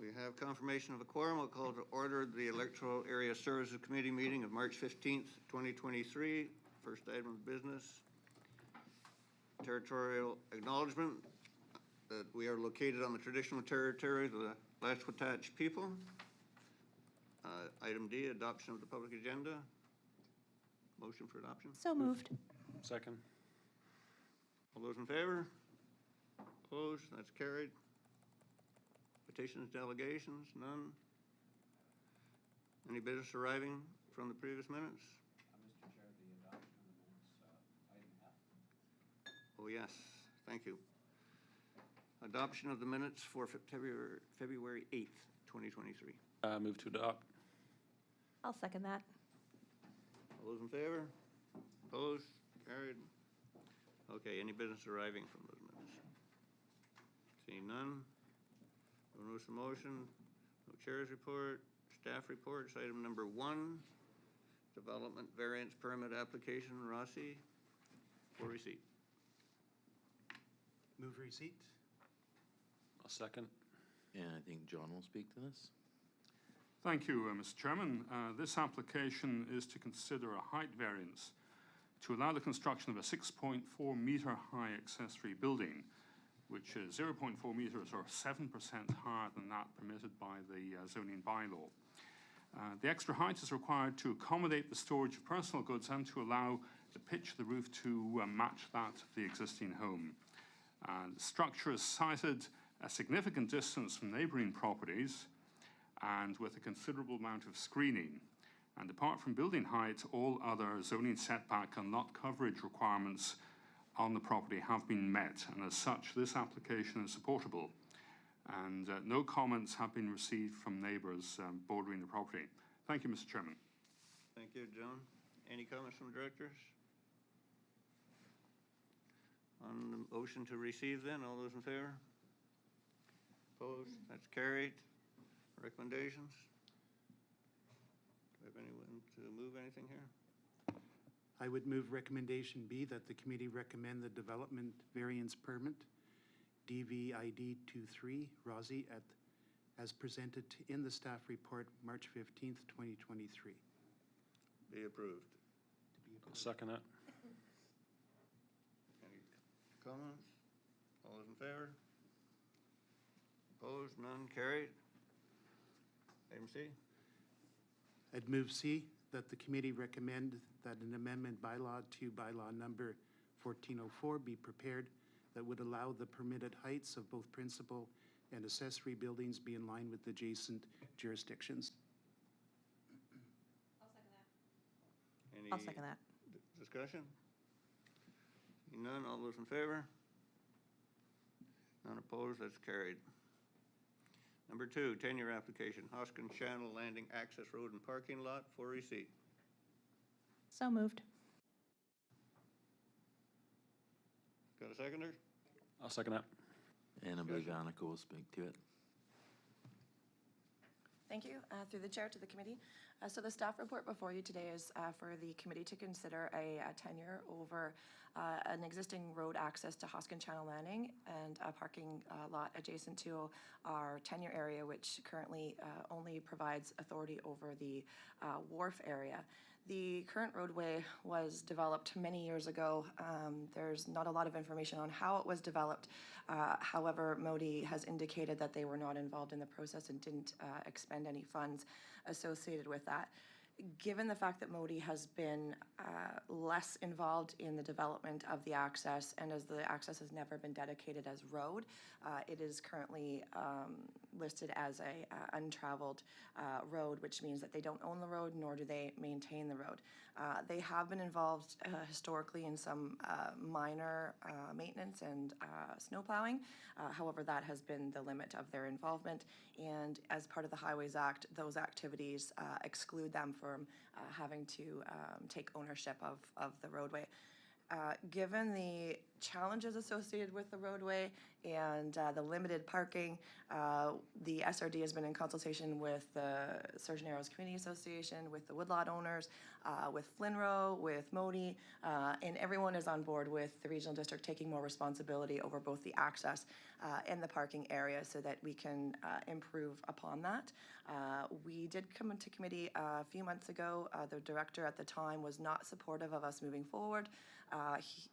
We have confirmation of a quorum. We'll call to order the Electoral Area Services Committee meeting of March 15th, 2023. First item of business, territorial acknowledgement that we are located on the traditional territory of the Letchwatach people. Item D, adoption of the public agenda. Motion for adoption. So moved. Second. All those in favor? Opposed? That's carried. Petitions, delegations, none. Any business arriving from the previous minutes? Mr. Chair, the adoption of the minutes, item F. Oh, yes, thank you. Adoption of the minutes for February 8th, 2023. Move to adopt. I'll second that. All those in favor? Opposed? Carried. Okay, any business arriving from those minutes? Seeing none. No notice of motion. No chair's report. Staff reports. Item number 1, development variance permit application. Rossi, for receipt. Move receipt. I'll second. And I think John will speak to this. Thank you, Mr. Chairman. This application is to consider a height variance to allow the construction of a 6.4 metre high accessory building, which is 0.4 metres or 7% higher than that permitted by the zoning bylaw. The extra height is required to accommodate the storage of personal goods and to allow the pitch of the roof to match that of the existing home. The structure is sited a significant distance from neighbouring properties and with a considerable amount of screening. And apart from building height, all other zoning setback and lot coverage requirements on the property have been met, and as such, this application is supportable. And no comments have been received from neighbours bordering the property. Thank you, Mr. Chairman. Thank you, John. Any comments from directors? On the motion to receive then, all those in favor? Opposed? That's carried. Recommendations? Do we have anyone to move anything here? I would move recommendation B, that the committee recommend the development variance permit, DVID 23, Rossi, as presented in the staff report, March 15th, 2023. Be approved. I'll second it. Any comments? All those in favor? Opposed? None? Carried. Item C. I'd move C, that the committee recommend that an amendment bylaw to bylaw number 1404 be prepared that would allow the permitted heights of both principal and accessory buildings be in line with adjacent jurisdictions. I'll second that. Any I'll second that. discussion? Seeing none, all those in favor? None opposed, that's carried. Number 2, 10-year application, Hoskin Channel Landing Access Road and Parking Lot for receipt. So moved. Got a seconder? I'll second it. And I believe Annika will speak to it. Thank you. Through the chair to the committee. So the staff report before you today is for the committee to consider a tenure over an existing road access to Hoskin Channel Landing and a parking lot adjacent to our tenure area, which currently only provides authority over the wharf area. The current roadway was developed many years ago. There's not a lot of information on how it was developed. However, Modi has indicated that they were not involved in the process and didn't expend any funds associated with that. Given the fact that Modi has been less involved in the development of the access, and as the access has never been dedicated as road, it is currently listed as a untraveled road, which means that they don't own the road, nor do they maintain the road. They have been involved historically in some minor maintenance and snow plowing. However, that has been the limit of their involvement, and as part of the Highways Act, those activities exclude them from having to take ownership of the roadway. Given the challenges associated with the roadway and the limited parking, the SRD has been in consultation with the Surgeon Arrows Community Association, with the woodlot owners, with Flinro, with Modi, and everyone is on board with the regional district taking more responsibility over both the access and the parking area so that we can improve upon that. We did come into committee a few months ago. The director at the time was not supportive of us moving forward.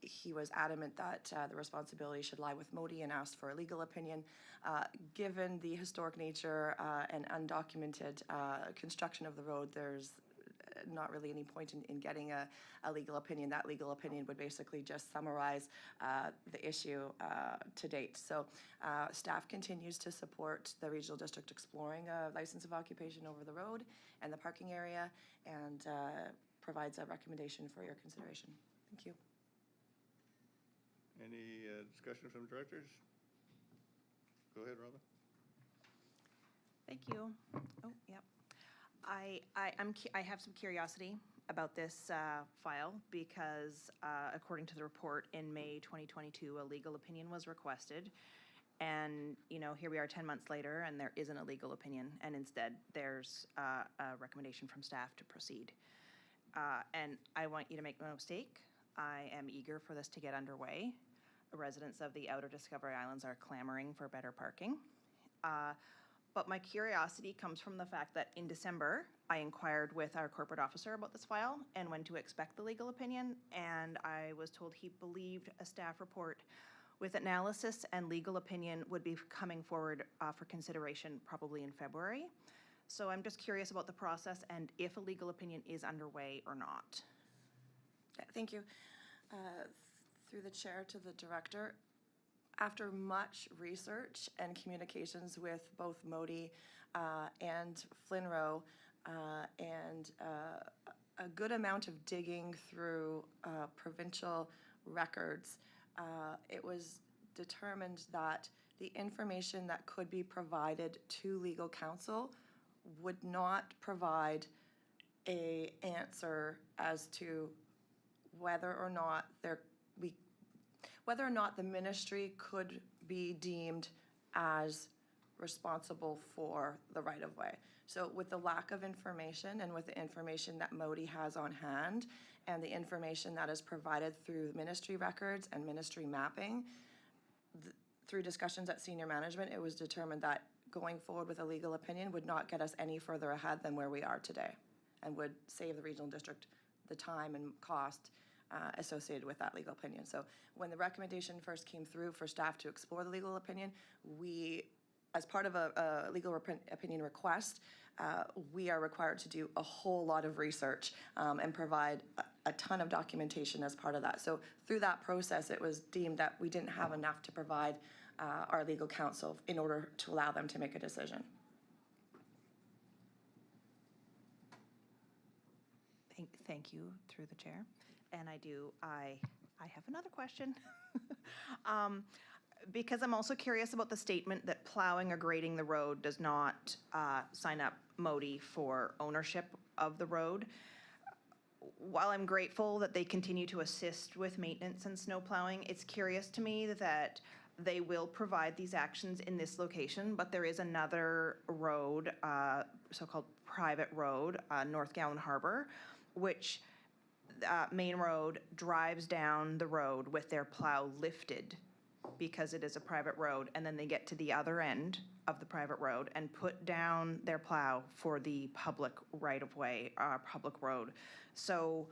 He was adamant that the responsibility should lie with Modi and asked for a legal opinion. Given the historic nature and undocumented construction of the road, there's not really any point in getting a legal opinion. That legal opinion would basically just summarize the issue to date. So staff continues to support the regional district exploring a license of occupation over the road and the parking area, and provides a recommendation for your consideration. Thank you. Any discussion from directors? Go ahead, Robin. Thank you. Oh, yep. I have some curiosity about this file because according to the report in May 2022, a legal opinion was requested. And, you know, here we are 10 months later and there isn't a legal opinion. And instead there's a recommendation from staff to proceed. And I want you to make no mistake, I am eager for this to get underway. Residents of the Outer Discovery Islands are clamoring for better parking. But my curiosity comes from the fact that in December, I inquired with our corporate officer about this file and when to expect the legal opinion, and I was told he believed a staff report with analysis and legal opinion would be coming forward for consideration probably in February. So I'm just curious about the process and if a legal opinion is underway or not. Thank you. Through the chair to the director, after much research and communications with both Modi and Flinro, and a good amount of digging through provincial records, it was determined that the information that could be provided to legal counsel would not provide an answer as to whether or not the ministry could be deemed as responsible for the right-of-way. So with the lack of information and with the information that Modi has on hand and the information that is provided through ministry records and ministry mapping, through discussions at senior management, it was determined that going forward with a legal opinion would not get us any further ahead than where we are today and would save the regional district the time and cost associated with that legal opinion. So when the recommendation first came through for staff to explore the legal opinion, we, as part of a legal opinion request, we are required to do a whole lot of research and provide a ton of documentation as part of that. So through that process, it was deemed that we didn't have enough to provide our legal counsel in order to allow them to make a decision. Thank you, through the chair. And I have another question. Because I'm also curious about the statement that plowing or grading the road does not sign up Modi for ownership of the road. While I'm grateful that they continue to assist with maintenance and snow plowing, it's curious to me that they will provide these actions in this location, but there is another road, so-called private road, North Gowan Harbor, which main road drives down the road with their plow lifted because it is a private road, and then they get to the other end of the private road and put down their plow for the public right-of-way, public road. So,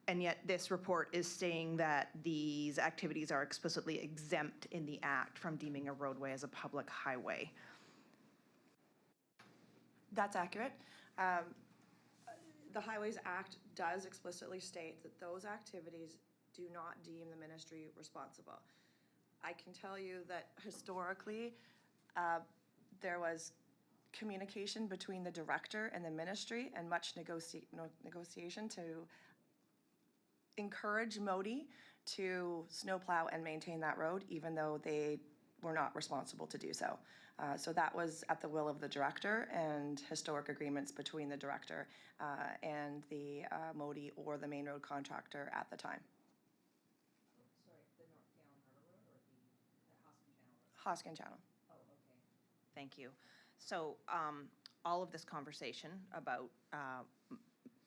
and yet this report is saying that these activities are explicitly exempt in the act from deeming a roadway as a public highway. That's accurate. The Highways Act does explicitly state that those activities do not deem the ministry responsible. I can tell you that historically, there was communication between the director and the ministry and much negotiation to encourage Modi to snowplow and maintain that road, even though they were not responsible to do so. So that was at the will of the director and historic agreements between the director and the Modi or the main road contractor at the time. Sorry, the North Gowan Harbor Road or the Hoskin Channel Road? Hoskin Channel. Oh, okay. Thank you. So all of this conversation about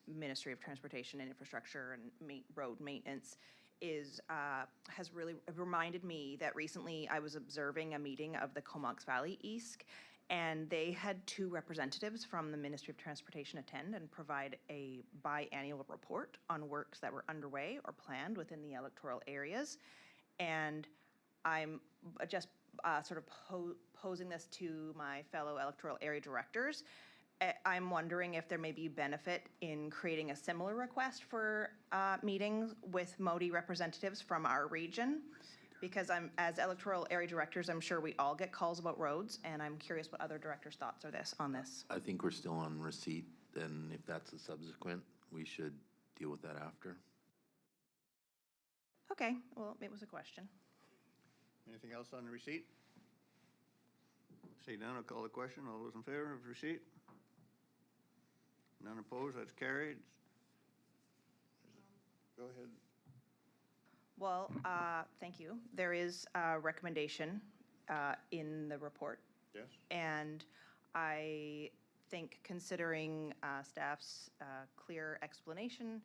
Ministry of Transportation and Infrastructure and road maintenance has really reminded me that recently I was observing a meeting of the Comox Valley East, and they had 2 representatives from the Ministry of Transportation attend and provide a biannual report on works that were underway or planned within the electoral areas. And I'm just sort of posing this to my fellow electoral area directors. I'm wondering if there may be benefit in creating a similar request for meetings with MODI representatives from our region. Because as electoral area directors, I'm sure we all get calls about roads, and I'm curious what other directors' thoughts are on this. I think we're still on receipt, and if that's a subsequent, we should deal with that after. Okay, well, it was a question. Anything else on the receipt? See none, I'll call the question. All those in favor of receipt? None opposed, that's carried. Go ahead. Well, thank you. There is a recommendation in the report. Yes? And I think considering staff's clear explanation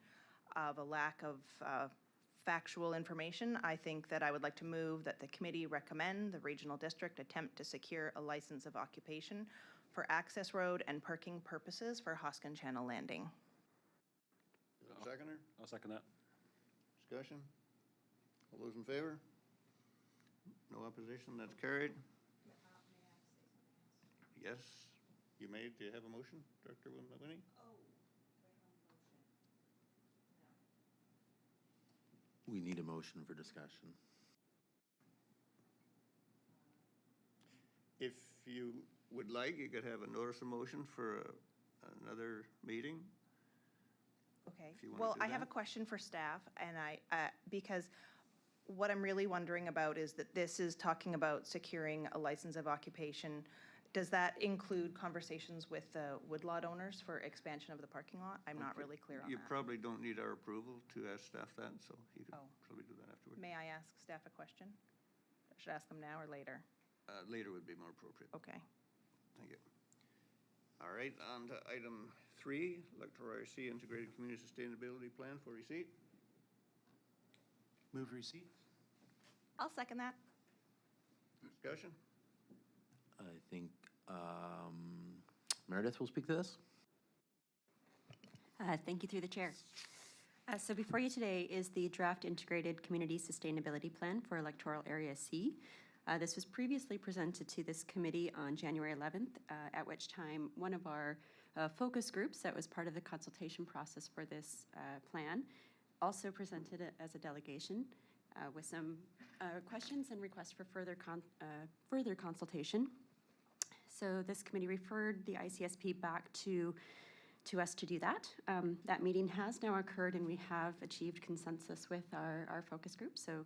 of a lack of factual information, I think that I would like to move that the committee recommend the regional district attempt to secure a license of occupation for access road and parking purposes for Hoskin Channel Landing. Seconder? I'll second that. Discussion? All those in favor? No opposition, that's carried. Yes, you may. Do you have a motion, Director Winnie? We need a motion for discussion. If you would like, you could have a notice of motion for another meeting. Okay. If you wanna Well, do I have a that. question for staff, and because what I'm really wondering about is that this is talking about securing a license of occupation. Does that include conversations with the woodlot owners for expansion of the parking lot? I'm not really clear on You that. probably don't need our approval to ask staff that, so you could Oh. probably do that afterward. May I ask staff a question? I should ask them now or later? Later would be more appropriate. Okay. Thank you. All right, on to item 3, Electoral Area C Integrated Community Sustainability Plan for receipt. Move receipt. I'll second that. Discussion? I think Meredith will speak to this. Thank you through the chair. So before you today is the draft integrated community sustainability plan for electoral area C. This was previously presented to this committee on January 11th, at which time one of our focus groups that was part of the consultation process for this plan also presented it as a delegation with some questions and requests for further consultation. So this committee referred the ICSP back to us to do that. That meeting has now occurred, and we have achieved consensus with our focus group. So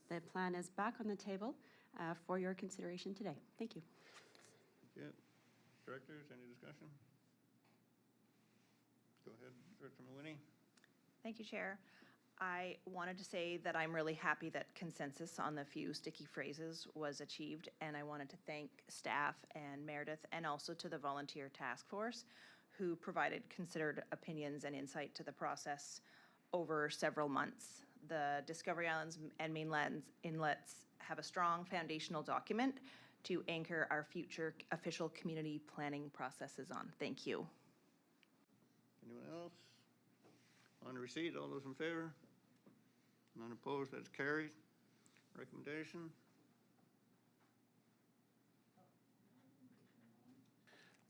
the plan is back on the table for your consideration today. Thank you. Yeah. Directors, any discussion? Go ahead, Director Mawhinney. Thank you, Chair. I wanted to say that I'm really happy that consensus on the few sticky phrases was achieved, and I wanted to thank staff and Meredith and also to the volunteer task force who provided considered opinions and insight to the process over several months. The Discovery Islands and mainland inlets have a strong foundational document to anchor our future official community planning processes on. Thank you. Anyone else? On receipt, all those in favor? None opposed, that's carried. Recommendation?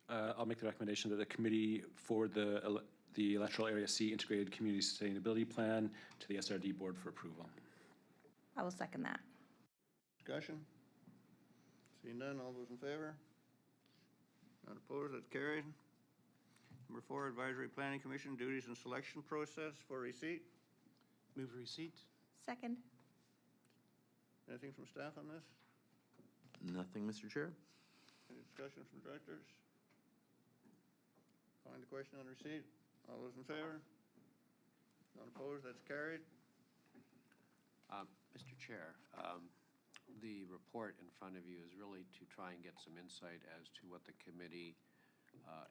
I'll make the recommendation that the committee forward the electoral area C integrated community sustainability plan to the SRD board for approval. I will second that. Discussion? Seeing none, all those in favor? None opposed, that's carried. Number 4, Advisory Planning Commission duties and selection process for receipt. Move receipt. Second. Anything from staff on this? Nothing, Mr. Chair. Any discussion from directors? Calling the question on receipt. All those in favor? None opposed, that's carried. Mr. Chair, the report in front of you is really to try and get some insight as to what the committee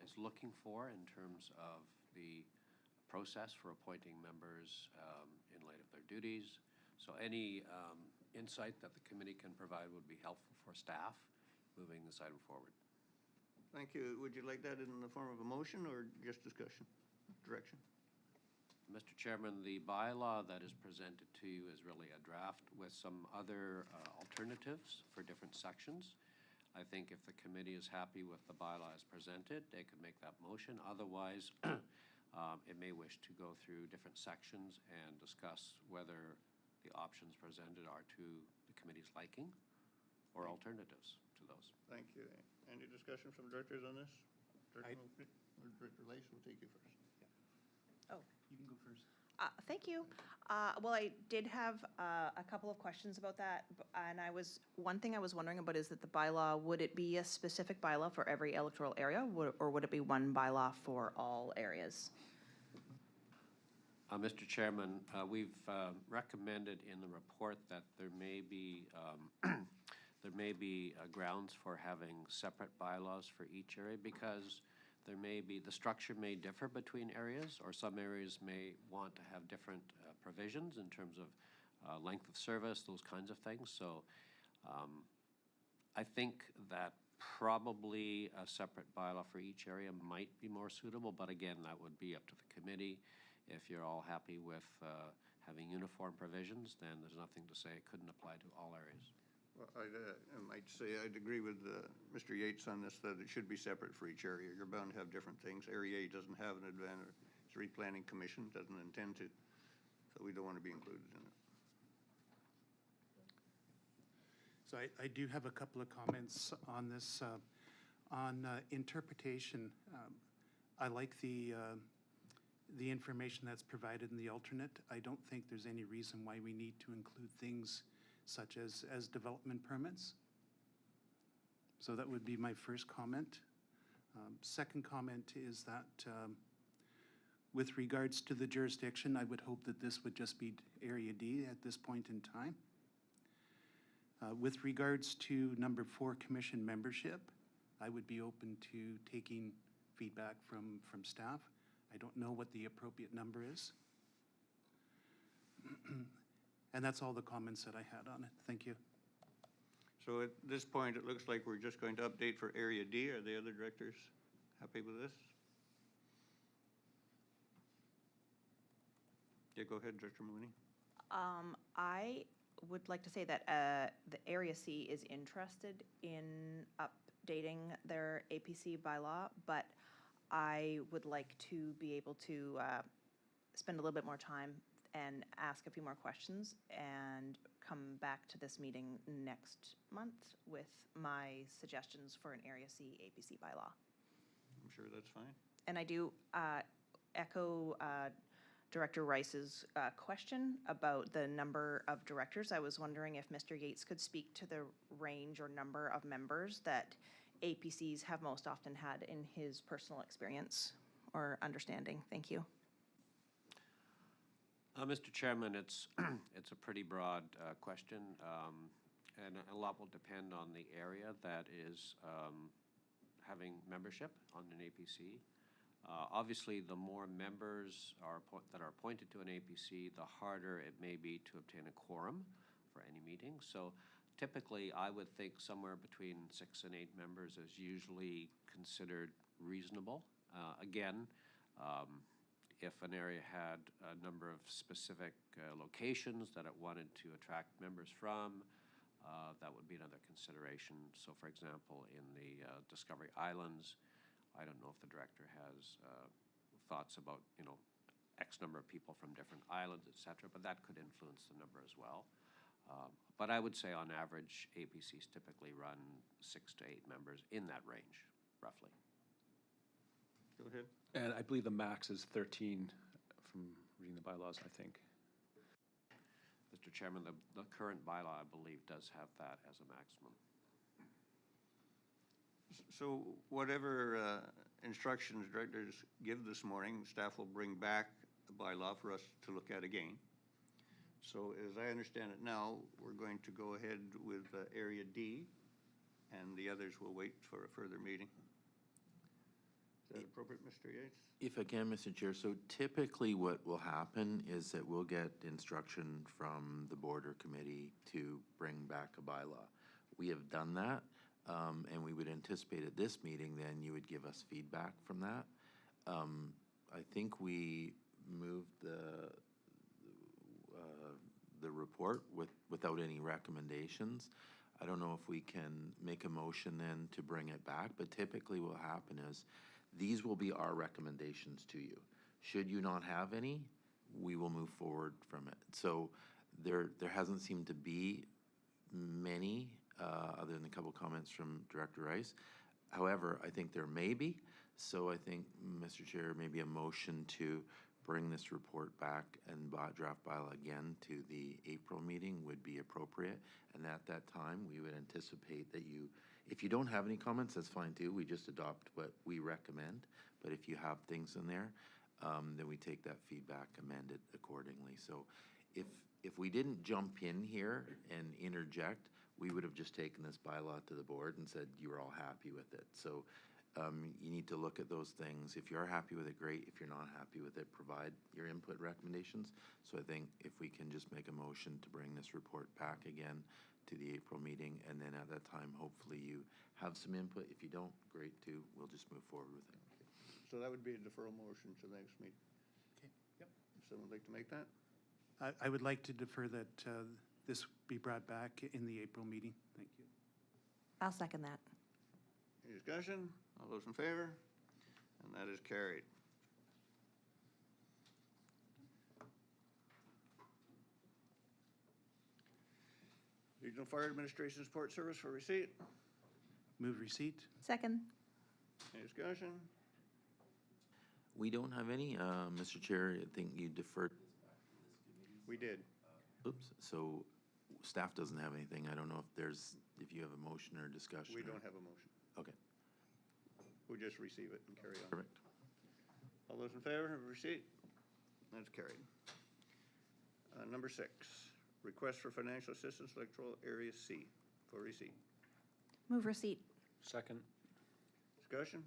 is looking for in terms of the process for appointing members in light of their duties. So any insight that the committee can provide would be helpful for staff moving this item forward. Thank you. Would you like that in the form of a motion or just discussion, direction? Mr. Chairman, the bylaw that is presented to you is really a draft with some other alternatives for different sections. I think if the committee is happy with the bylaw as presented, they could make that motion. Otherwise, it may wish to go through different sections and discuss whether the options presented are to the committee's liking or alternatives to those. Thank you. Any discussion from directors on this? I- Director Lace will take you first. Oh. You can go first. Thank you. Well, I did have a couple of questions about that, and one thing I was wondering about is that the bylaw, would it be a specific bylaw for every electoral area, or would it be one bylaw for all areas? Mr. Chairman, we've recommended in the report that there may be grounds for having separate bylaws for each area because the structure may differ between areas, or some areas may want to have different provisions in terms of length of service, those kinds of things. So I think that probably a separate bylaw for each area might be more suitable, but again, that would be up to the committee. If you're all happy with having uniform provisions, then there's nothing to say it couldn't apply to all areas. Well, I might say I'd agree with Mr. Yates on this, that it should be separate for each area. You're bound to have different things. Area A doesn't have an advantage. It's replanning commission, doesn't intend to, so we don't want to be included in it. So I do have a couple of comments on this. On interpretation, I like the information that's provided in the alternate. I don't think there's any reason why we need to include things such as development permits. So that would be my first comment. Second comment is that with regards to the jurisdiction, I would hope that this would just be Area D at this point in time. With regards to number 4, commission membership, I would be open to taking feedback from staff. I don't know what the appropriate number is. And that's all the comments that I had on it. Thank you. So at this point, it looks like we're just going to update for Area D. Are the other directors happy with this? Yeah, go ahead, Director Mooney. I would like to say that the Area C is interested in updating their APC bylaw, but I would like to be able to spend a little bit more time and ask a few more questions and come back to this meeting next month with my suggestions for an Area C APC bylaw. I'm sure that's fine. And I do echo Director Rice's question about the number of directors. I was wondering if Mr. Yates could speak to the range or number of members that APCs have most often had in his personal experience or understanding. Thank you. Mr. Chairman, it's a pretty broad question, and a lot will depend on the area that is having membership on an APC. Obviously, the more members that are appointed to an APC, the harder it may be to obtain a quorum for any meeting. So typically, I would think somewhere between 6 and 8 members is usually considered reasonable. Again, if an area had a number of specific locations that it wanted to attract members from, that would be another consideration. So for example, in the Discovery Islands, I don't know if the director has thoughts about, X number of people from different islands, et cetera, but that could influence the number as well. But I would say on average, APCs typically run 6 to 8 members in that range, roughly. Go ahead. And I believe the max is 13 from reading the bylaws, I think. Mr. Chairman, the current bylaw, I believe, does have that as a maximum. So whatever instructions directors give this morning, staff will bring back the bylaw for us to look at again. So as I understand it now, we're going to go ahead with Area D, and the others will wait for a further meeting. Is that appropriate, Mr. Yates? If I can, Mr. Chair, so typically what will happen is that we'll get instruction from the board or committee to bring back a bylaw. We have done that, and we would anticipate at this meeting, then you would give us feedback from that. I think we moved the report without any recommendations. I don't know if we can make a motion then to bring it back, but typically what will happen is these will be our recommendations to you. Should you not have any, we will move forward from it. So there hasn't seemed to be many, other than a couple comments from Director Rice. However, I think there may be. So I think, Mr. Chair, maybe a motion to bring this report back and draft bylaw again to the April meeting would be appropriate. And at that time, we would anticipate that you, if you don't have any comments, that's fine too. We just adopt what we recommend. But if you have things in there, then we take that feedback, amend it accordingly. So if we didn't jump in here and interject, we would have just taken this bylaw to the board and said you were all happy with it. So you need to look at those things. If you are happy with it, great. If you're not happy with it, provide your input recommendations. So I think if we can just make a motion to bring this report back again to the April meeting, and then at that time, hopefully you have some input. If you don't, great too. We'll just move forward with it. So that would be a deferral motion to the next meeting. Okay, yep. Someone would like to make that? I would like to defer that this be brought back in the April meeting. Thank you. I'll second that. Any discussion? All those in favor? And that is carried. Regional Fire Administration Support Service for receipt. Move receipt. Second. Any discussion? We don't have any, Mr. Chair. I think you deferred. We did. Oops. So staff doesn't have anything. I don't know if you have a motion or discussion. We don't have a motion. Okay. We'll just receive it and carry on. Perfect. All those in favor of receipt? That's carried. Number 6, request for financial assistance, Electoral Area C for receipt. Move receipt. Second. Discussion?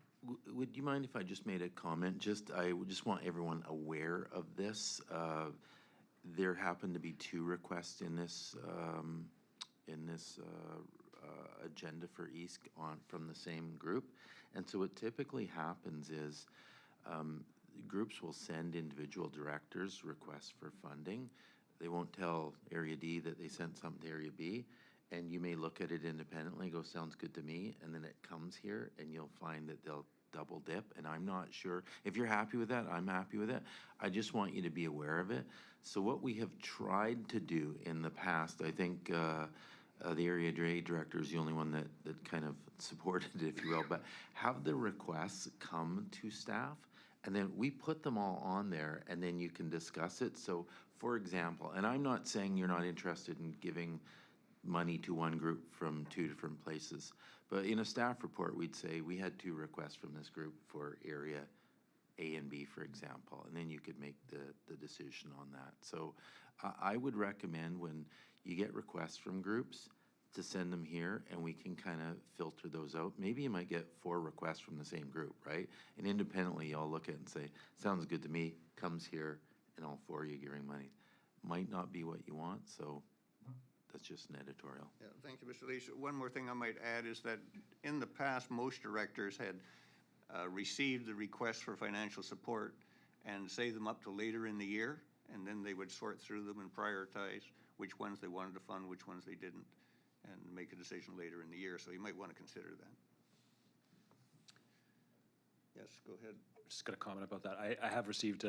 Would you mind if I just made a comment? I would just want everyone aware of this. There happened to be 2 requests in this agenda for East from the same group. And so what typically happens is groups will send individual directors requests for funding. They won't tell Area D that they sent something to Area B. And you may look at it independently, go, sounds good to me, and then it comes here, and you'll find that they'll double dip, and I'm not sure. If you're happy with that, I'm happy with it. I just want you to be aware of it. So what we have tried to do in the past, I think the Area D Director is the only one that kind of supported it, if you will, but have the requests come to staff, and then we put them all on there, and then you can discuss it. So, for example, and I'm not saying you're not interested in giving money to one group from 2 different places. But in a staff report, we'd say we had 2 requests from this group for area A and B, for example, and then you could make the decision on that. So I would recommend when you get requests from groups to send them here, and we can kind of filter those out. Maybe you might get 4 requests from the same group, right? And independently, y'all look at it and say, sounds good to me, comes here, and all 4 of you giving money. Might not be what you want, so that's just an editorial. Yeah, thank you, Mr. Leach. One more thing I might add is that in the past, most directors had received the requests for financial support and save them up to later in the year, and then they would sort through them and prioritize which ones they wanted to fund, which ones they didn't, and make a decision later in the year. So you might want to consider that. Yes, go ahead. Just got a comment about that. I have received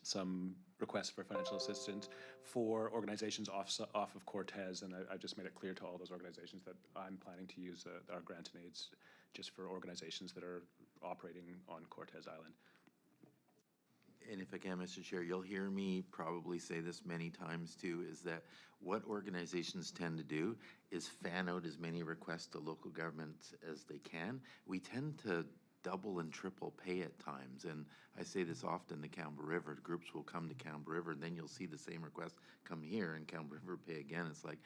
some requests for financial assistance for organizations off of Cortez, and I just made it clear to all those organizations that I'm planning to use our grant and aids just for organizations that are operating on Cortez Island. And if I can, Mr. Chair, you'll hear me probably say this many times too, is that what organizations tend to do is fan out as many requests to local governments as they can. We tend to double and triple pay at times, and I say this often to Campbell River. Groups will come to Campbell River, and then you'll see the same request come here, and Campbell River pay again. It's like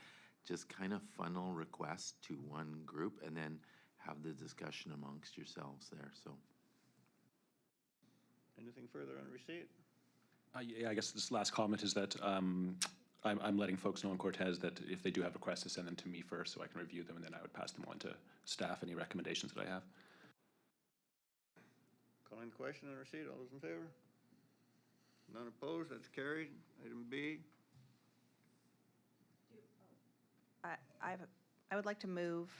just kind of funnel requests to one group, and then have the discussion amongst yourselves there. So Anything further on receipt? Yeah, I guess this last comment is that I'm letting folks know in Cortez that if they do have requests, to send them to me first so I can review them, and then I would pass them on to staff, any recommendations that I have. Calling the question on receipt. All those in favor? None opposed. That's carried. Item B. I would like to move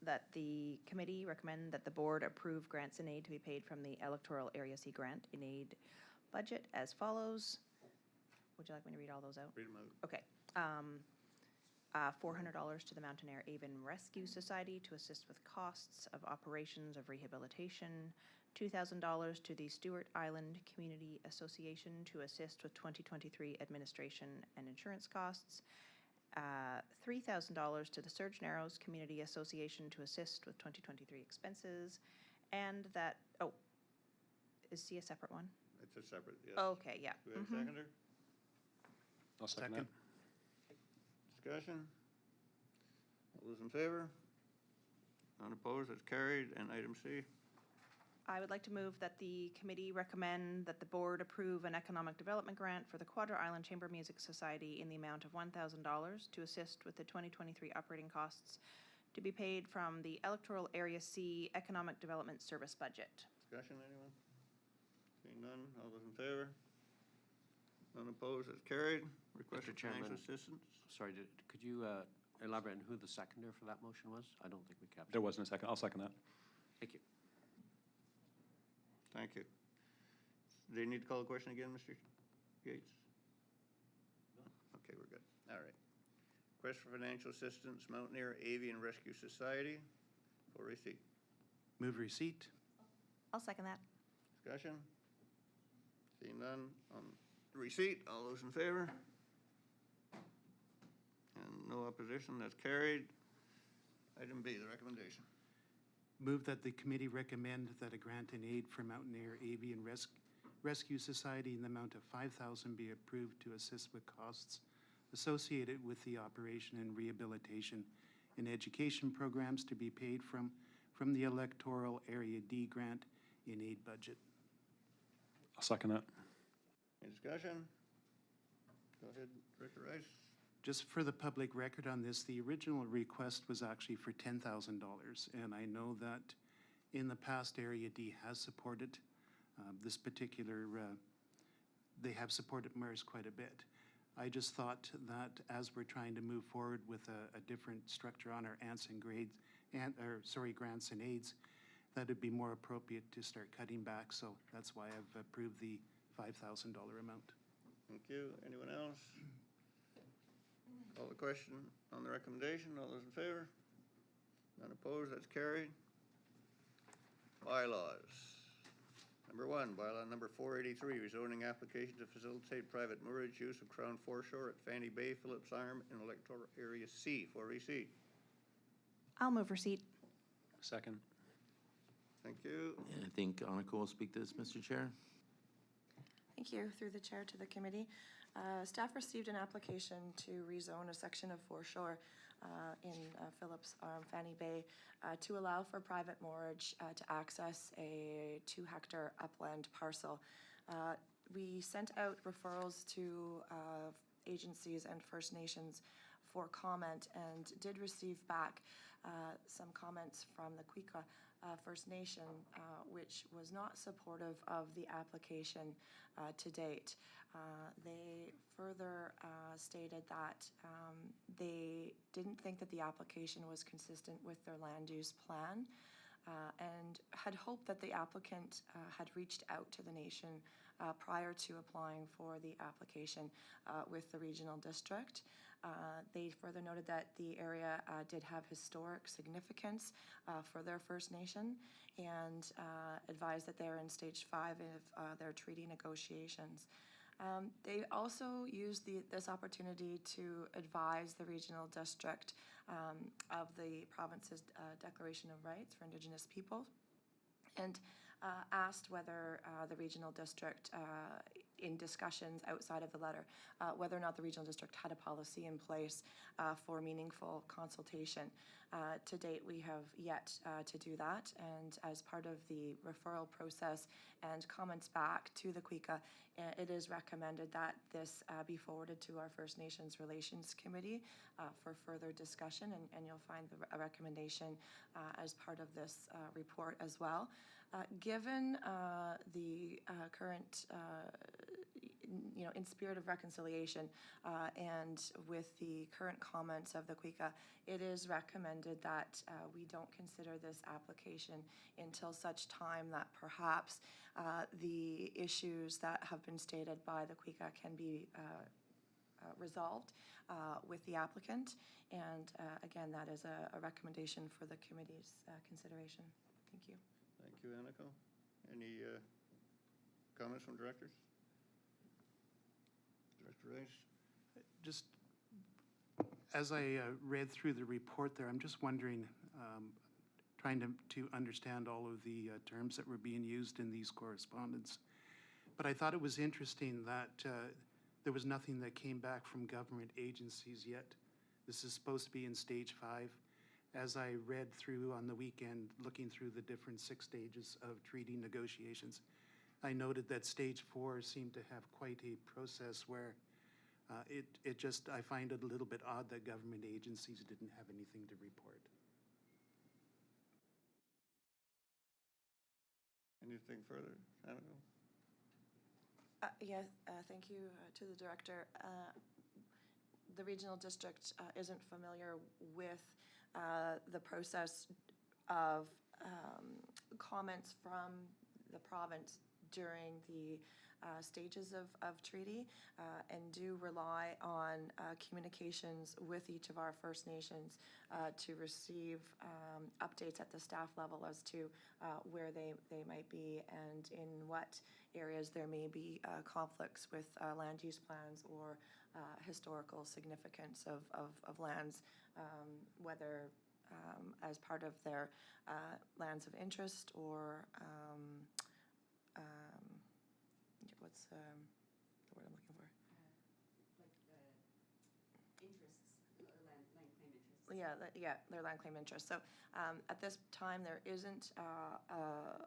that the committee recommend that the board approve grants and aid to be paid from the Electoral Area C grant in aid budget as follows. Would you like me to read all those out? Read them out. Okay. $400 to the Mountain Air Avon Rescue Society to assist with costs of operations of rehabilitation. $2,000 to the Stewart Island Community Association to assist with 2023 administration and insurance costs. $3,000 to the Surge Narrows Community Association to assist with 2023 expenses. And that, is C a separate one? It's a separate, yes. Okay, yeah. Do we have a seconder? I'll second that. Discussion? All those in favor? None opposed, that's carried. And item C? I would like to move that the committee recommend that the board approve an economic development grant for the Quadra Island Chamber Music Society in the amount of $1,000 to assist with the 2023 operating costs to be paid from the Electoral Area C Economic Development Service budget. Discussion, anyone? Seeing none, all those in favor? None opposed, that's carried. Request for Mr. Chairman. financial assistance? Sorry, could you elaborate on who the seconder for that motion was? I don't think we captured. There wasn't a second. I'll second that. Thank you. Thank you. Do you need to call the question again, Mr. Gates? No. Okay, we're good. All right. Request for financial assistance, Mountaineer Avian Rescue Society for receipt. Move receipt. I'll second that. Discussion? Seeing none on receipt, all those in favor? And no opposition, that's carried. Item B, the recommendation. Move that the committee recommend that a grant and aid for Mountain Air Avian Rescue Society in the amount of $5,000 be approved to assist with costs associated with the operation and rehabilitation and education programs to be paid from the Electoral Area D grant in aid budget. I'll second that. Any discussion? Go ahead, Director Rice. Just for the public record on this, the original request was actually for $10,000, and I know that in the past, Area D has supported this particular, they have supported MERS quite a bit. I just thought that as we're trying to move forward with a different structure on our grants and aids, that it'd be more appropriate to start cutting back, so that's why I've approved the $5,000 amount. Thank you. Anyone else? Call the question on the recommendation. All those in favor? None opposed, that's carried. Bylaws. Number 1, bylaw number 483, rezoning application to facilitate private moorage use of Crown Foreshore at Fanny Bay, Phillips Arm, and Electoral Area C for receipt. I'll move receipt. Second. Thank you. And I think Annika will speak to this, Mr. Chair. Thank you. Through the chair to the committee. Staff received an application to rezone a section of foreshore in Phillips Arm, Fanny Bay, to allow for private moorage to access a 2-hectare upland parcel. We sent out referrals to agencies and First Nations for comment and did receive back some comments from the Quechua First Nation, which was not supportive of the application to date. They further stated that they didn't think that the application was consistent with their land use plan and had hoped that the applicant had reached out to the nation prior to applying for the application with the regional district. They further noted that the area did have historic significance for their First Nation and advised that they're in stage 5 of their treaty negotiations. They also used this opportunity to advise the regional district of the province's Declaration of Rights for Indigenous People and asked whether the regional district in discussions outside of the letter, whether or not the regional district had a policy in place for meaningful consultation. To date, we have yet to do that, and as part of the referral process and comments back to the CWECA, it is recommended that this be forwarded to our First Nations Relations Committee for further discussion, and you'll find a recommendation as part of this report as well. Given the current in spirit of reconciliation and with the current comments of the CWECA, it is recommended that we don't consider this application until such time that perhaps the issues that have been stated by the CWECA can be resolved with the applicant. And again, that is a recommendation for the committee's consideration. Thank you. Thank you, Aniko. Any comments from directors? Director Rice? Just as I read through the report there, I'm just wondering, trying to understand all of the terms that were being used in these correspondence. But I thought it was interesting that there was nothing that came back from government agencies yet. This is supposed to be in stage 5. As I read through on the weekend, looking through the different 6 stages of treaty negotiations, I noted that stage 4 seemed to have quite a process where I find it a little bit odd that government agencies didn't have anything to report. Anything further, Aniko? Yes, thank you to the director. The regional district isn't familiar with the process of comments from the province during the stages of treaty and do rely on communications with each of our First Nations to receive updates at the staff level as to where they might be and in what areas there may be conflicts with land use plans or historical significance of lands, whether as part of their lands of interest or what's the word I'm looking for? Interests, or land claim interests. Yeah, their land claim interests. So at this time, there isn't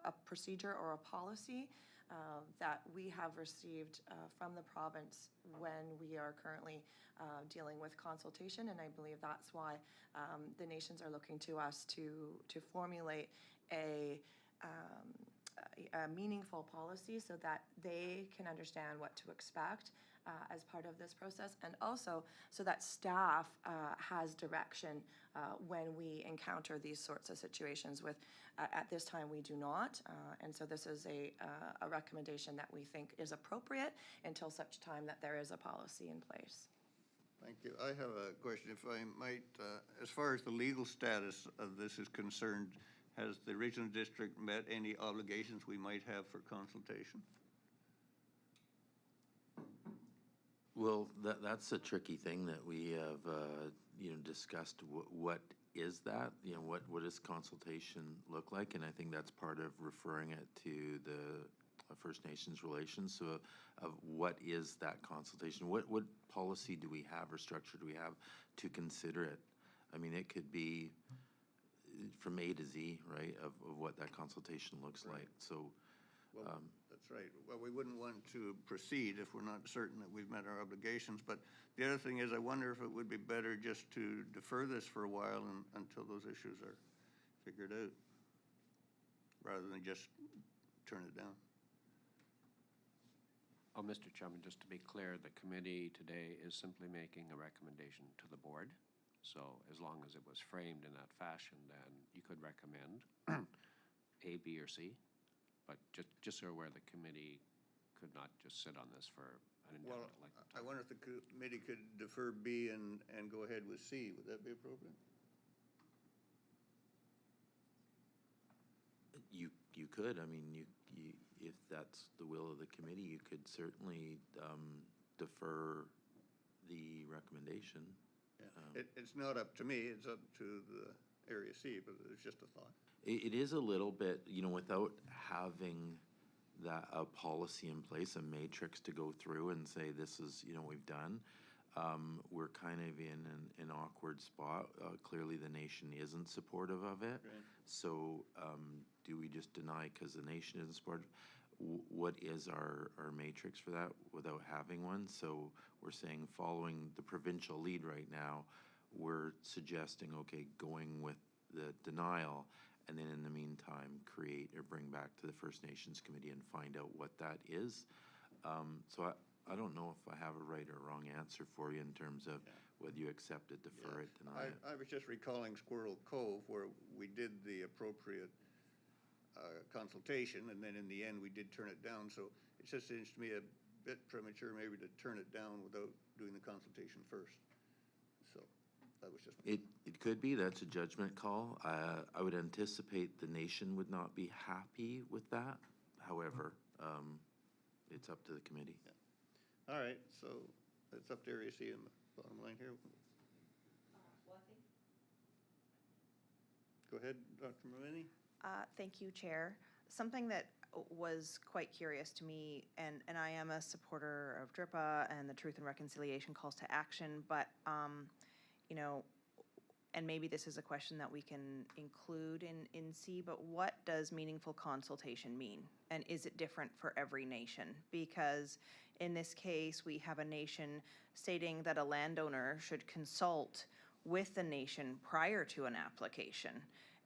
a procedure or a policy that we have received from the province when we are currently dealing with consultation, and I believe that's why the nations are looking to us to formulate a meaningful policy so that they can understand what to expect as part of this process, and also so that staff has direction when we encounter these sorts of situations. At this time, we do not, and so this is a recommendation that we think is appropriate until such time that there is a policy in place. Thank you. I have a question, if I might. As far as the legal status of this is concerned, has the regional district met any obligations we might have for consultation? Well, that's a tricky thing that we have, discussed. What is that? What does consultation look like? And I think that's part of referring it to the First Nations relations. So, of what is that consultation? What policy do we have or structure do we have to consider it? I mean, it could be from A to Z, right, of what that consultation looks like. So, Well, that's right. Well, we wouldn't want to proceed if we're not certain that we've met our obligations. But the other thing is, I wonder if it would be better just to defer this for a while until those issues are figured out, rather than just turn it down. Oh, Mr. Chairman, just to be clear, the committee today is simply making a recommendation to the board. So as long as it was framed in that fashion, then you could recommend A, B, or C. But just so you're aware, the committee could not just sit on this for an indefinite length of time. I wonder if the committee could defer B and go ahead with C. Would that be appropriate? You could. I mean, you if that's the will of the committee, you could certainly defer the recommendation. Yeah. It's not up to me. It's up to the Area C, but it's just a thought. It is a little bit, without having that, a policy in place, a matrix to go through and say, this is, you know, we've done. We're kind of in an awkward spot. Clearly, the nation isn't supportive of it. Right. So do we just deny because the nation isn't supportive? What is our matrix for that without having one? So we're saying, following the provincial lead right now, we're suggesting, okay, going with the denial, and then in the meantime, create or bring back to the First Nations Committee and find out what that is. So I don't know if I have a right or wrong answer for you in terms of whether you accept it, defer it, deny it. I was just recalling Squirrel Cove, where we did the appropriate consultation, and then in the end, we did turn it down. So it just seems to me a bit premature maybe to turn it down without doing the consultation first. So that was just. It could be, that's a judgment call. I would anticipate the nation would not be happy with that. However, it's up to the committee. Yeah. All right, so it's up to Area C in the bottom line here. Go ahead, Dr. Mulvaney. Thank you, Chair. Something that was quite curious to me, and I am a supporter of DRIPA and the Truth and Reconciliation calls to action, but, you know, and maybe this is a question that we can include in C, but what does meaningful consultation mean? And is it different for every nation? Because in this case, we have a nation stating that a landowner should consult with the nation prior to an application.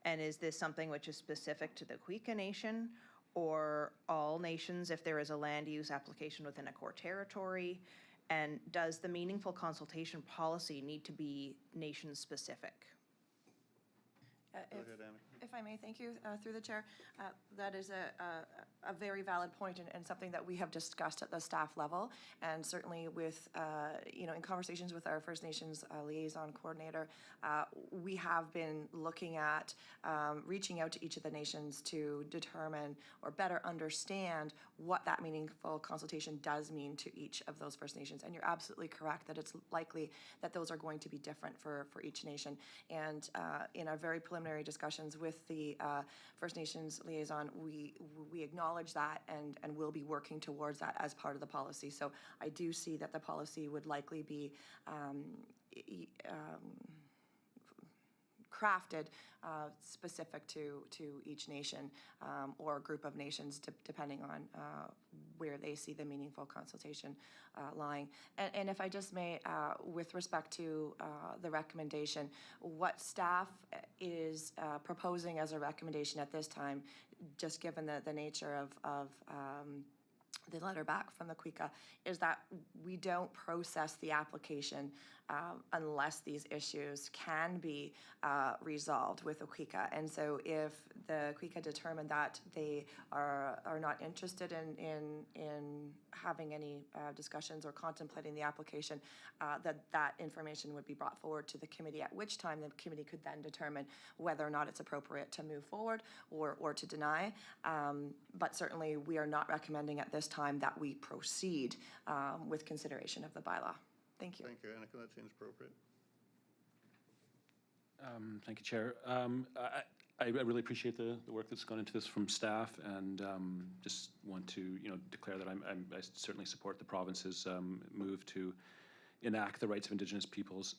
And is this something which is specific to the Quika Nation or all nations if there is a land use application within a core territory? And does the meaningful consultation policy need to be nation specific? Go ahead, Amy. If I may, thank you, through the chair. That is a very valid point and something that we have discussed at the staff level. And certainly with, you know, in conversations with our First Nations liaison coordinator, we have been looking at reaching out to each of the nations to determine or better understand what that meaningful consultation does mean to each of those First Nations. And you're absolutely correct that it's likely that those are going to be different for each nation. And in our very preliminary discussions with the First Nations liaison, we acknowledge that and will be working towards that as part of the policy. So I do see that the policy would likely be crafted specific to each nation or group of nations, depending on where they see the meaningful consultation lying. And if I just may, with respect to the recommendation, what staff is proposing as a recommendation at this time, just given the nature of the letter back from the Quika, is that we don't process the application unless these issues can be resolved with the Quika. And so if the Quika determined that they are not interested in having any discussions or contemplating the application, that information would be brought forward to the committee, at which time the committee could then determine whether or not it's appropriate to move forward or to deny. But certainly we are not recommending at this time that we proceed with consideration of the bylaw. Thank you. Thank you, Annika. That seems appropriate. Thank you, Chair. I really appreciate the work that's gone into this from staff, and just want to, you know, declare that I certainly support the province's move to enact the rights of Indigenous peoples,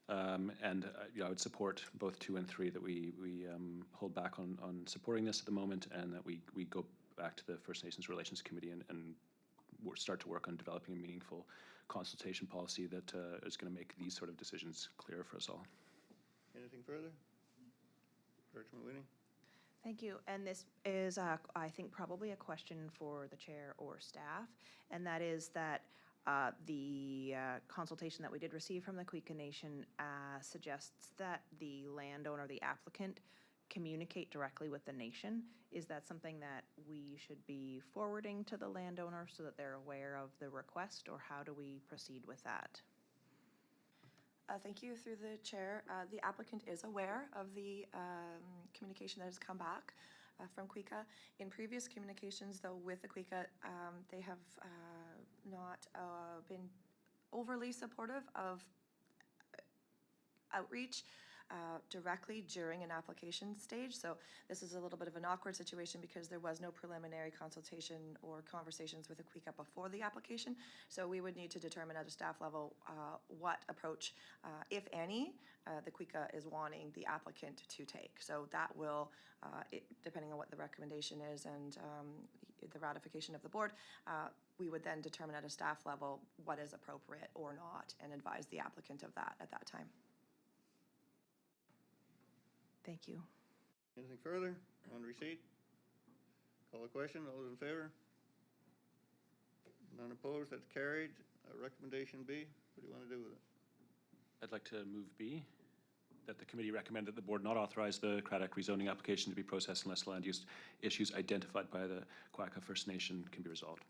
and you know, I would support both 2 and 3 that we hold back on supporting this at the moment, and that we go back to the First Nations Relations Committee and start to work on developing a meaningful consultation policy that is going to make these sort of decisions clearer for us all. Anything further? Director Mulvaney? Thank you. And this is, I think, probably a question for the chair or staff, and that is that the consultation that we did receive from the Quika Nation suggests that the landowner, the applicant, communicate directly with the nation. Is that something that we should be forwarding to the landowner so that they're aware of the request, or how do we proceed with that? Thank you, through the chair. The applicant is aware of the communication that has come back from Quika. In previous communications, though, with the Quika, they have not been overly supportive of outreach. directly during an application stage. So this is a little bit of an awkward situation because there was no preliminary consultation or conversations with Aquica before the application. So we would need to determine at a staff level what approach, if any, the Aquica is wanting the applicant to take. So that will, depending on what the recommendation is and the ratification of the board, we would then determine at a staff level what is appropriate or not and advise the applicant of that at that time. Thank you. Anything further on receipt? Call a question. All those in favor? None opposed. That's carried. Recommendation B. What do you want to do with it? I'd like to move B, that the committee recommend that the board not authorize the Craddock rezoning application to be processed unless land use issues identified by the Quaca First Nation can be resolved.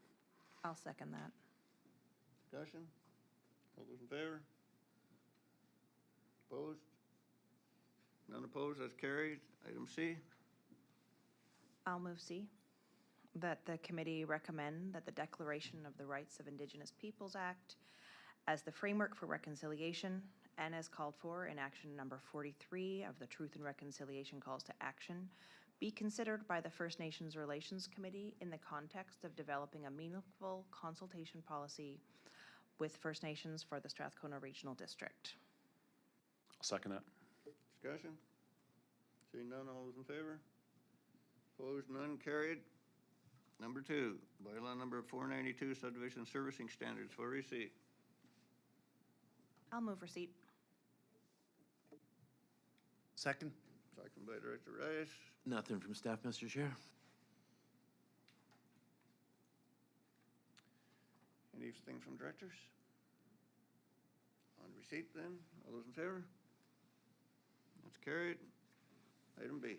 I'll second that. Discussion? All those in favor? Opposed? None opposed. That's carried. Item C. I'll move C, that the committee recommend that the Declaration of the Rights of Indigenous Peoples Act as the framework for reconciliation and as called for in action number 43 of the Truth and Reconciliation Calls to Action be considered by the First Nations Relations Committee in the context of developing a meaningful consultation policy with First Nations for the Strathcona Regional District. I'll second that. Discussion? Seeing none, all those in favor? Opposed, none, carried. Number 2, bylaw number 492, subdivision servicing standards for receipt. I'll move receipt. Second? Second by Director Rice. Nothing from staff, Mr. Chair. Anything from directors? On receipt then, all those in favor? That's carried. Item B.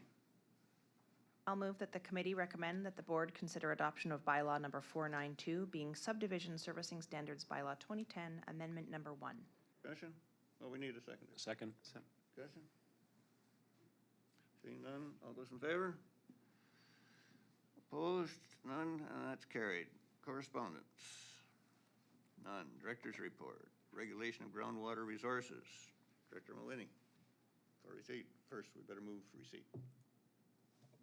I'll move that the committee recommend that the board consider adoption of bylaw number 492, being subdivision servicing standards bylaw 2010, amendment number 1. Discussion? Oh, we need a second. Second. Discussion? Seeing none, all those in favor? Opposed? None, and that's carried. Correspondence? None. Director's report. Regulation of groundwater resources. Director Mawhinney. For receipt. First, we better move for receipt.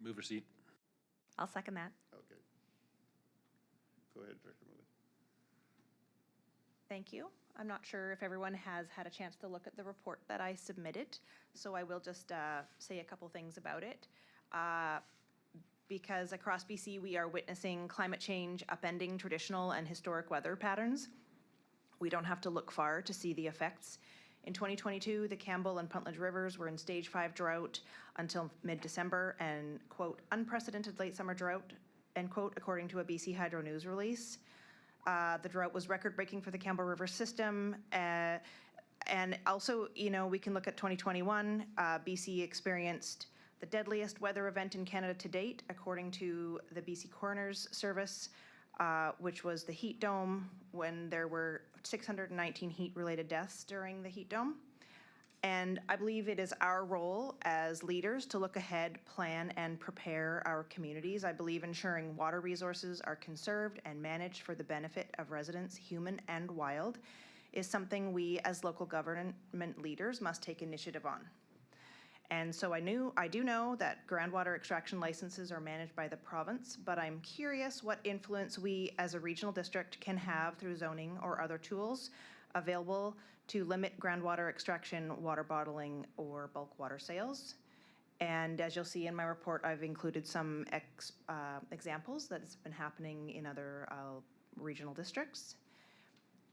Move receipt. I'll second that. Okay. Go ahead, Director Mawhinney. Thank you. I'm not sure if everyone has had a chance to look at the report that I submitted, so I will just say a couple things about it. Because across BC, we are witnessing climate change upending traditional and historic weather patterns. We don't have to look far to see the effects. In 2022, the Campbell and Puntledge Rivers were in stage 5 drought until mid-December and, quote, unprecedented late summer drought, end quote, according to a BC Hydro News release. The drought was record-breaking for the Campbell River system. And also, you know, we can look at 2021. BC experienced the deadliest weather event in Canada to date, according to the BC Coroner's Service, which was the heat dome, when there were 619 heat-related deaths during the heat dome. And I believe it is our role as leaders to look ahead, plan, and prepare our communities. I believe ensuring water resources are conserved and managed for the benefit of residents, human and wild, is something we as local government leaders must take initiative on. And so I do know that groundwater extraction licenses are managed by the province, but I'm curious what influence we as a regional district can have through zoning or other tools available to limit groundwater extraction, water bottling, or bulk water sales. And as you'll see in my report, I've included some examples that's been happening in other regional districts.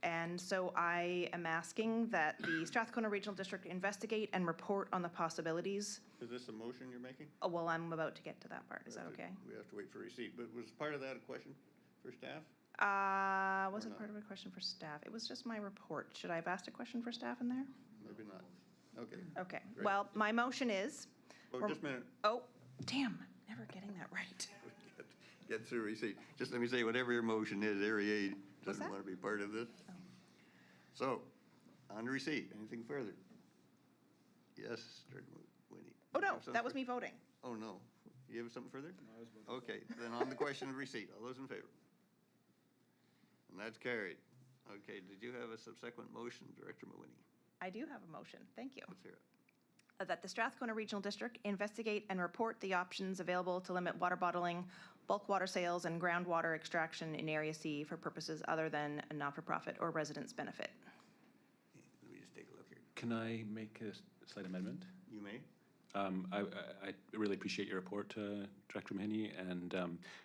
And so I am asking that the Strathcona Regional District investigate and report on the possibilities. Is this a motion you're making? Oh, well, I'm about to get to that part. Is that okay? We have to wait for receipt, but was part of that a question for staff? Wasn't part of a question for staff. It was just my report. Should I have asked a question for staff in there? Maybe not. Okay. Okay. Great. Well, my motion is. Oh, just a minute. Oh, damn, never getting that right. Get through receipt. Just let me say, whatever your motion is, Area 8 doesn't that? want to be part of this. Oh. So, on the receipt, anything further? Yes, Director Mawhinney. Oh, You no, have something that was fur- me voting. Oh, no. You have something further? Okay, then on the question of receipt, all those in favor? And that's carried. Okay, did you have a subsequent motion, Director Mawhinney? I do have a motion. Thank you. Let's hear it. that the Strathcona Regional District investigate and report the options available to limit water bottling, bulk water sales, and groundwater extraction in Area C for purposes other than a not-for-profit or residents' benefit. Let me just take a look here. Can I make a slight amendment? You may. I really appreciate your report, Director Mahoney, and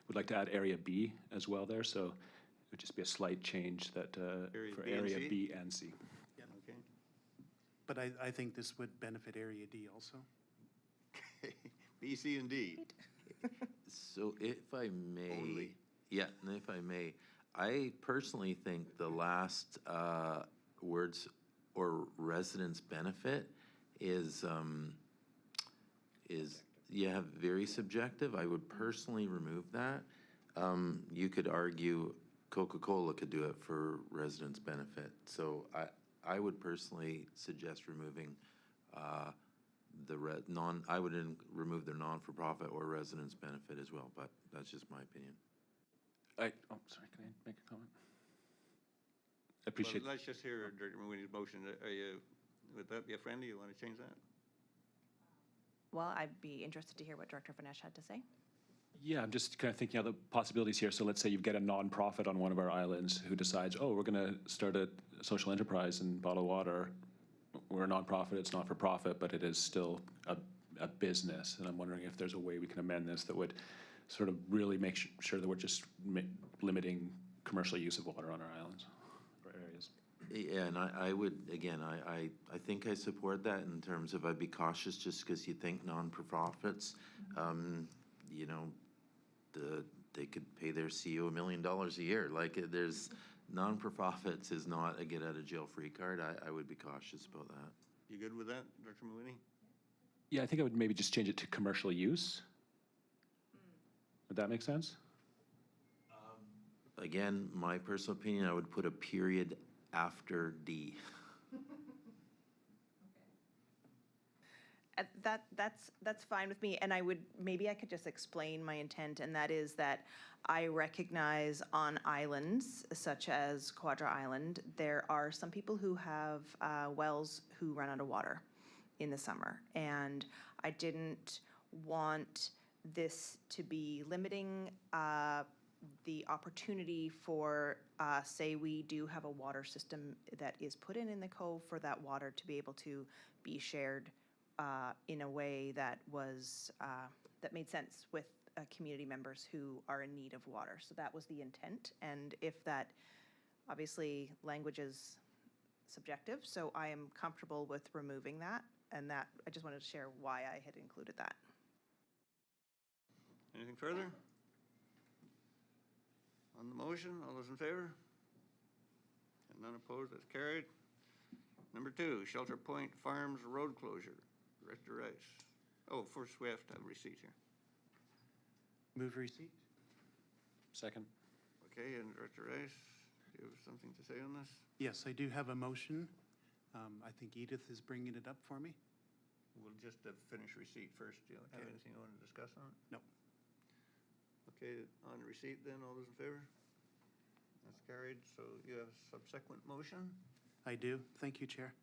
would like to add Area B as well there, so it would just be a slight change that Areas for B and Area C? B and C. Okay. But I think this would benefit Area D also. B, C, and D. So if I may, Only. yeah, and if I may, I personally think the last words or residents benefit is yeah, very subjective. I would personally remove that. You could argue Coca-Cola could do it for residents' benefit. So I would personally suggest removing I would remove the non-for-profit or residents' benefit as well, but that's just my opinion. Oh, sorry, can I make a comment? I appreciate. Well, let's just hear Director Mahoney's motion. Would that be a friendly? You want to change that? Well, I'd be interested to hear what Director Vanesh had to say. Yeah, I'm just kind of thinking of the possibilities here. So let's say you get a nonprofit on one of our islands who decides, oh, we're going to start a social enterprise and bottle water. We're a nonprofit, it's not for profit, but it is still a business. And I'm wondering if there's a way we can amend this that would sort of really make sure that we're just limiting commercial use of water on our islands or areas. Yeah, and I would, again, I think I support that in terms of I'd be cautious just because you think non-for-profits, you know, they could pay their CEO $1 million a year. Like, there's, non-for-profits is not a get-out-of-jail-free card. I would be cautious about that. You good with that, Director Mahoney? Yeah, I think I would maybe just change it to commercial use. Would that make sense? Again, my personal opinion, I would put a period after D. That's fine with me, and maybe I could just explain my intent, and that is that I recognize on islands such as Quadra Island, there are some people who have wells who run out of water in the summer, and I didn't want this to be limiting the opportunity for, say we do have a water system that is put in the cove for that water to be able to be shared in a way that was, that made sense with community members who are in need of water. So that was the intent. And if that, obviously, language is subjective, so I am comfortable with removing that. And that, I just wanted to share why I had included that. Anything further? On the motion, all those in favor? And none opposed, that's carried. Number 2, Shelter Point Farms road closure. Director Rice. Oh, first we have to have receipt here. Move receipt? Second. Okay, and Director Rice, do you have something to say on this? Yes, I do have a motion. I think Edith is bringing it up for me. We'll just finish receipt first. Do you have Okay. anything you want to discuss on it? No. Okay, on receipt then, all those in favor? That's carried. So you have subsequent motion? I do. Thank you, Chair.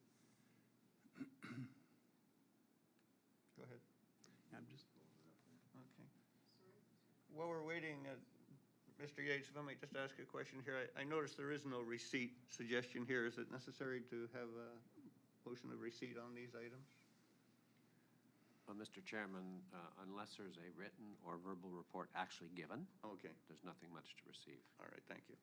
Go ahead. I'm just, Okay. While we're waiting, Mr. Yates, if I might just ask a question here. I noticed there is no receipt suggestion here. Is it necessary to have a motion of receipt on these items? Mr. Chairman, unless there's a written or verbal report actually given, Okay, there's nothing much to receive. all right, thank you.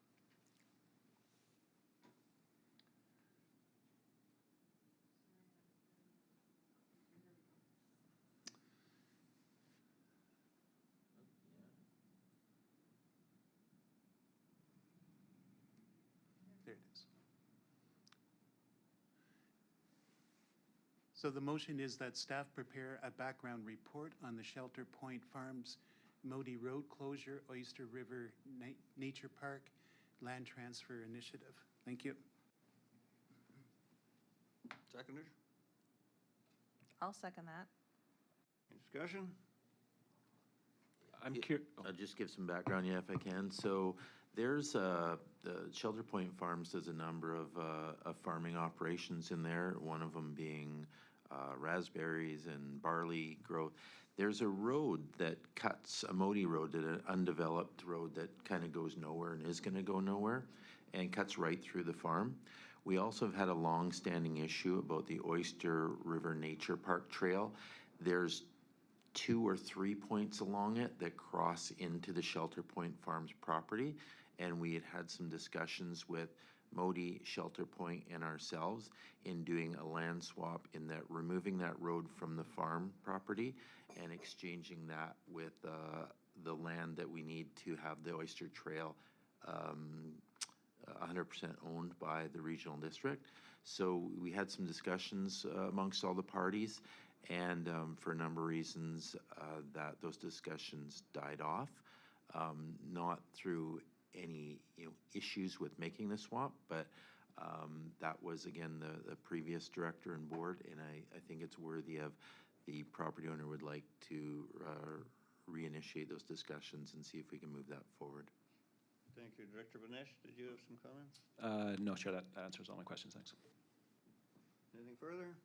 there it is. So the motion is that staff prepare a background report on the Shelter Point Farms Modi Road closure, Oyster River Nature Park land transfer initiative. Thank you. Seconder, I'll second that. any discussion? I'm curious. I'll just give some background, yeah, if I can. So there's, the Shelter Point Farms does a number of farming operations in there, one of them being raspberries and barley growth. There's a road that cuts, a Modi road, an undeveloped road that kind of goes nowhere and is going to go nowhere, and cuts right through the farm. We also have had a long-standing issue about the Oyster River Nature Park Trail. There's 2 or 3 points along it that cross into the Shelter Point Farms property, and we had some discussions with Modi, Shelter Point, and ourselves in doing a land swap, in that removing that road from the farm property and exchanging that with the land that we need to have the Oyster Trail 100% owned by the regional district. So we had some discussions amongst all the parties, and for a number of reasons that those discussions died off, not through any issues with making the swap, but that was again the previous director and board, and I think it's worthy of the property owner would like to reinitiate those discussions and see if we can move that forward. Thank you. Director Banesh, did you have some comments? No, Chair, that answers all my questions, thanks. Anything further?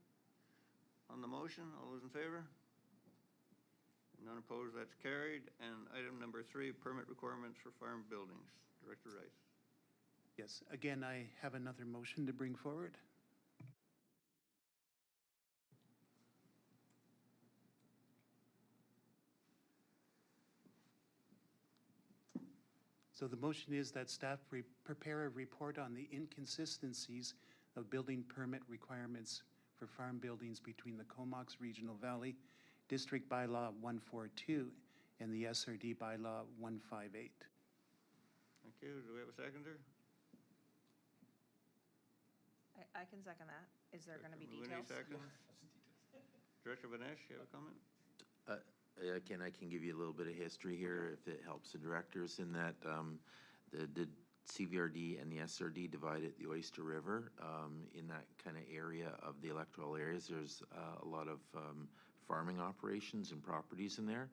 On the motion, all those in favor? None opposed, that's carried. And item number 3, permit requirements for farm buildings. Director Rice. Yes, again, I have another motion to bring forward. So the motion is that staff prepare a report on the inconsistencies of building permit requirements for farm buildings between the Comox Regional Valley District Bylaw 142 and the SRD Bylaw 158. Thank you. Do we have a seconder? I can second that. Is there going to be Mooney details? seconds. Director Banesh, you have a comment? Again, I can give you a little bit of history here if it helps the directors, in that the CVRD and the SRD divided the Oyster River. In that kind of area of the electoral areas, there's a lot of farming operations and properties in there.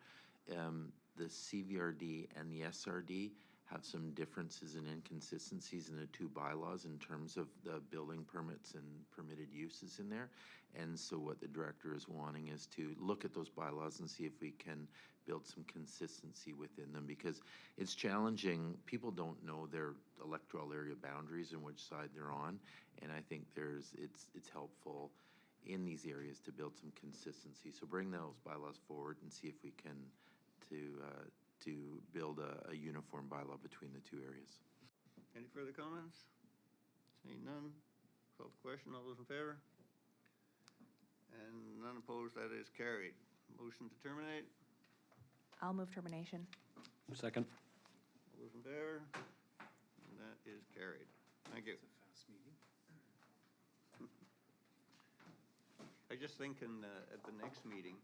The CVRD and the SRD have some differences and inconsistencies in the two bylaws in terms of the building permits and permitted uses in there. And so what the director is wanting is to look at those bylaws and see if we can build some consistency within them, because it's challenging. People don't know their electoral area boundaries and which side they're on. And I think it's helpful in these areas to build some consistency. So bring those bylaws forward and see if we can to build a uniform bylaw between the two areas. Any further comments? Seeing none, call the question. All those in favor? And none opposed, that is carried. Motion to terminate. I'll move termination. Second. All those in favor? And that is carried. Thank you. It's a fast meeting. I just think at the next meeting,